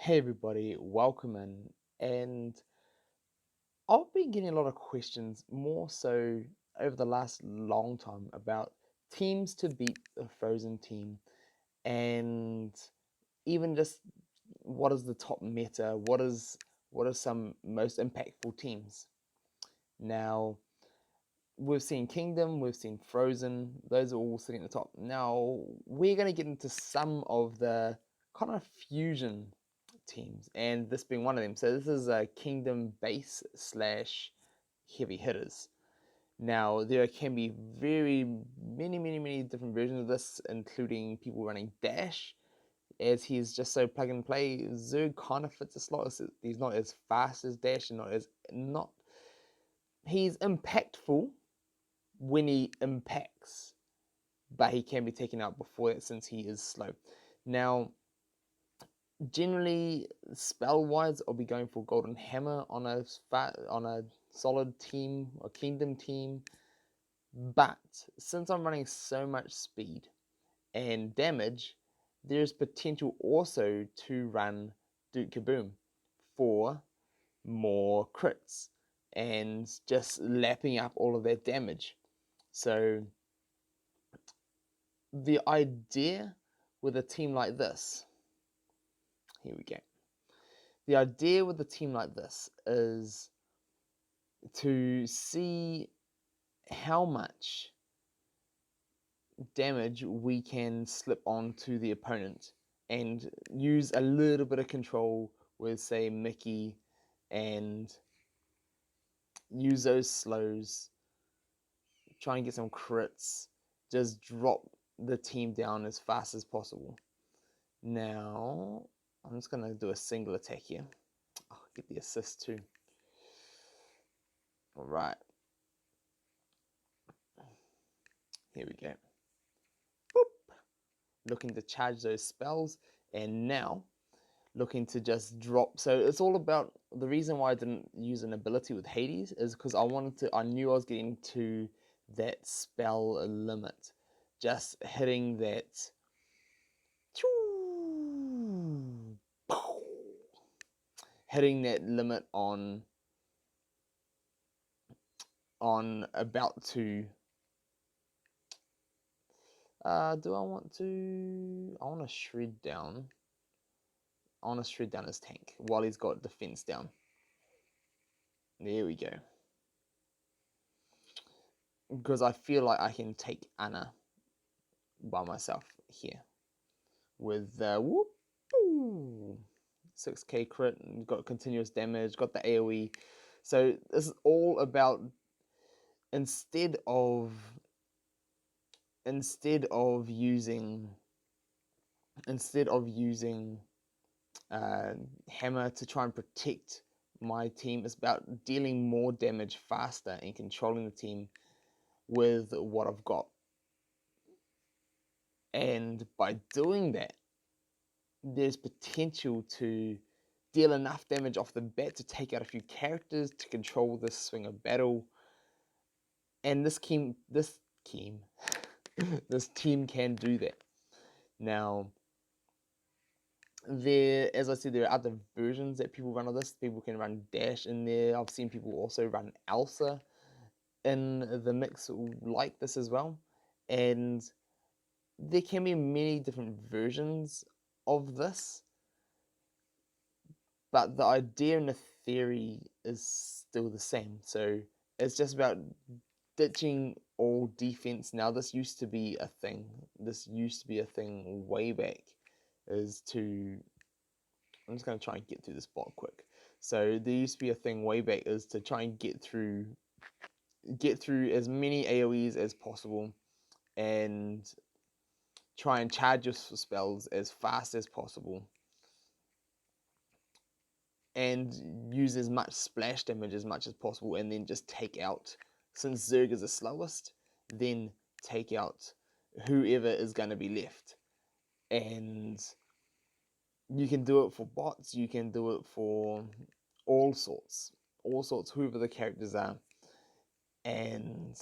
Hey everybody, welcome in. And I've been getting a lot of questions, more so over the last long time, about teams to beat the Frozen team, and even just what is the top meta, what are some most impactful teams. Now, we've seen Kingdom, we've seen Frozen, those are all sitting at the top. Now, we're going to get into some of the kind of fusion teams, and this being one of them. So this is a Kingdom base slash heavy hitters. Now, there can be many different versions of this, including people running Dash, as he's just so plug and play. Zurg kind of fits a slot. He's not as fast as Dash, and not. He's impactful when he impacts, but he can be taken out before that since he is slow. Now, generally, spell-wise, I'll be going for Golden Hammer on a solid team or Kingdom team. But since I'm running so much speed and damage, there's potential also to run Duke Kaboom for more crits and just lapping up all of that damage. So the idea with a team like this, here we go. The idea with a team like this is to see how much damage we can slip onto the opponent and use a little bit of control with, say, Mickey, and use those slows, try and get some crits, just drop the team down as fast as possible. Now, I'm just going to do a single attack here. Oh, get the assist too. Alright. Here we go. Boop. Looking to charge those spells, and now looking to just drop. So it's all about, the reason why I didn't use an ability with Hades is because I knew I was getting to that spell limit. Just hitting that, hitting that limit on about to, do I want to, I want to shred down his tank while he's got defense down. There we go. Because I feel like I can take Anna by myself here with 6k crit, and got continuous damage, got the AoE. So this is all about, instead of using hammer to try and protect my team, it's about dealing more damage faster and controlling the team with what I've got. And by doing that, there's potential to deal enough damage off the bat to take out a few characters to control this swing of battle. And this team can do that. Now, as I said, there are other versions that people run of this. People can run Dash in there. I've seen people also run Elsa in the mix like this as well. And there can be many different versions of this, but the idea and the theory is still the same. So it's just about ditching all defense. Now, this used to be a thing. Way back. I'm just going to try and get through this bot quick. So there used to be a thing way back, is to try and get through as many AoEs as possible and try and charge your spells as fast as possible and use as much splash damage as much as possible, and then just take out, since Zurg is the slowest, then take out whoever is going to be left. And you can do it for bots, you can do it for all sorts, whoever the characters are. And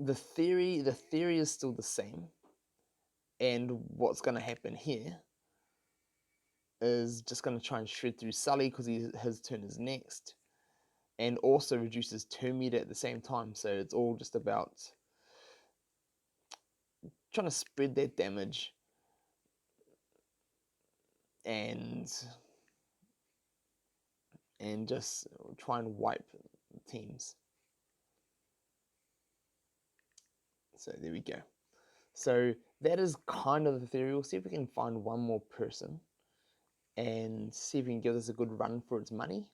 the theory is still the same. And what's going to happen here is just going to try and shred through Sully because his turn is next, and also reduces turn meter at the same time. So it's all just about trying to spread that damage and just try and wipe teams. So there we go. So that is kind of the theory. We'll see if we can find one more person and see if we can give this a good run for its money.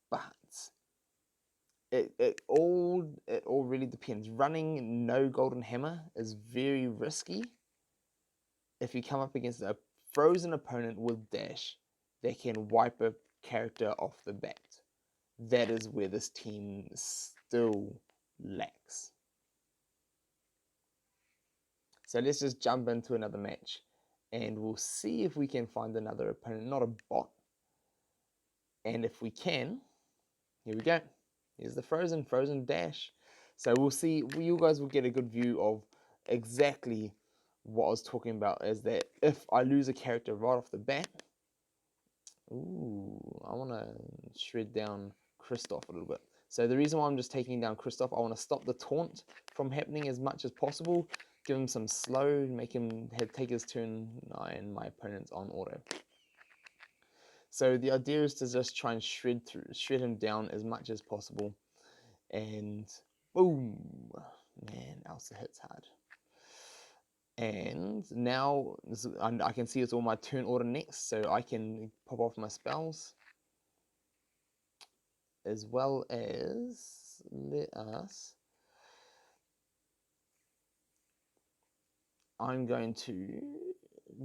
But it all really depends. Running no golden hammer is very risky. If you come up against a frozen opponent with dash, they can wipe a character off the bat. That is where this team still lacks. So let's just jump into another match and we'll see if we can find another opponent, not a bot. And if we can, here we go. Here's the frozen dash. So we'll see, you guys will get a good view of exactly what I was talking about, is that if I lose a character right off the bat, ooh, I want to shred down Kristoff a little bit. So the reason why I'm just taking down Kristoff, I want to stop the taunt from happening as much as possible, give him some slow, make him take his turn, and my opponent's on auto. So the idea is to just try and shred him down as much as possible, and boom, man, Elsa hits hard. And now I can see it's all my turn order next, so I can pop off my spells, as well as I'm going to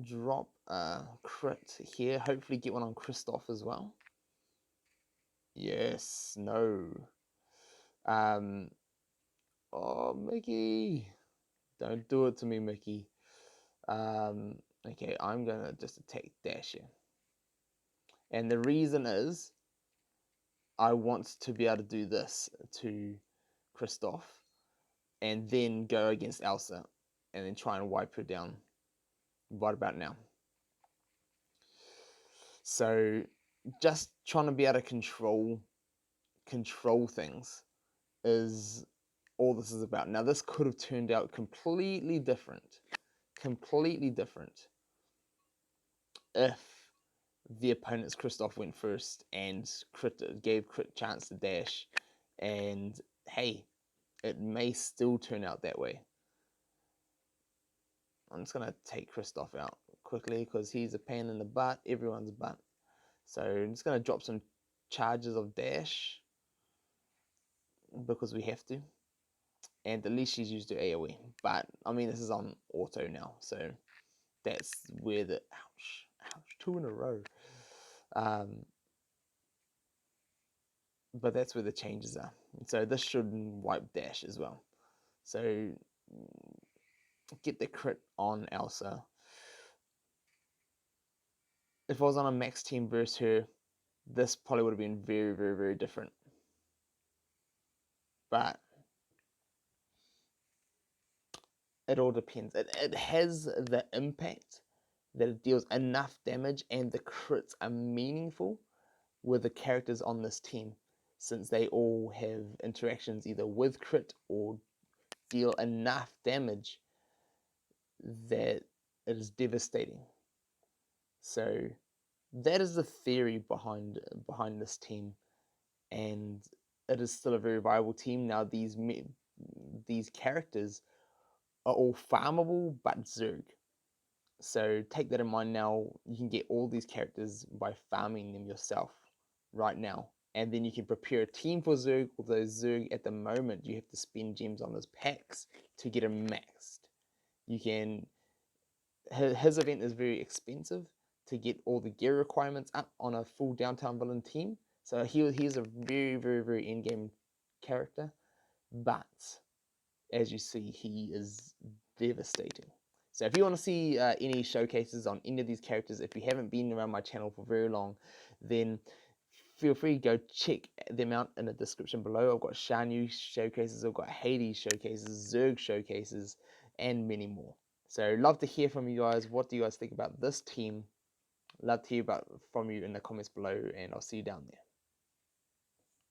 drop a crit here, hopefully get one on Kristoff as well. Yes, no. Oh, Mickey. Don't do it to me, Mickey. Okay, I'm gonna just attack dash here. And the reason is I want to be able to do this to Kristoff and then go against Elsa and then try and wipe her down right about now. So just trying to be able to control things is all this is about. Now this could have turned out completely different if the opponent's Kristoff went first and gave crit chance to dash, and hey, it may still turn out that way. I'm just gonna take Kristoff out quickly because he's a pain in the butt, everyone's butt. So I'm just gonna drop some charges of dash because we have to, and at least she's used her AoE. But I mean, this is on auto now, so that's where the ouch, 2 in a row. But that's where the changes are. So this should wipe dash as well. So get the crit on Elsa. If I was on a max team versus her, this probably would have been very, very, very different. But it all depends. It has the impact that it deals enough damage and the crits are meaningful with the characters on this team, since they all have interactions either with crit or deal enough damage that it is devastating. So that is the theory behind this team, and it is still a very viable team. Now these characters are all farmable but Zurg. So take that in mind. Now you can get all these characters by farming them yourself right now, and then you can prepare a team for Zurg. Although Zurg at the moment you have to spend gems on those packs to get them maxed. You can his event is very expensive to get all the gear requirements up on a full downtown villain team. So he's a very, very, very in-game character, but as you see, he is devastating. So if you want to see any showcases on any of these characters, if you haven't been around my channel for very long, then feel free to go check them out in the description below. I've got Shan showcases, I've got Hades showcases, Zurg showcases, and many more. So love to hear from you guys. What do you guys think about this team? Love to hear from you in the comments below, and I'll see you down there.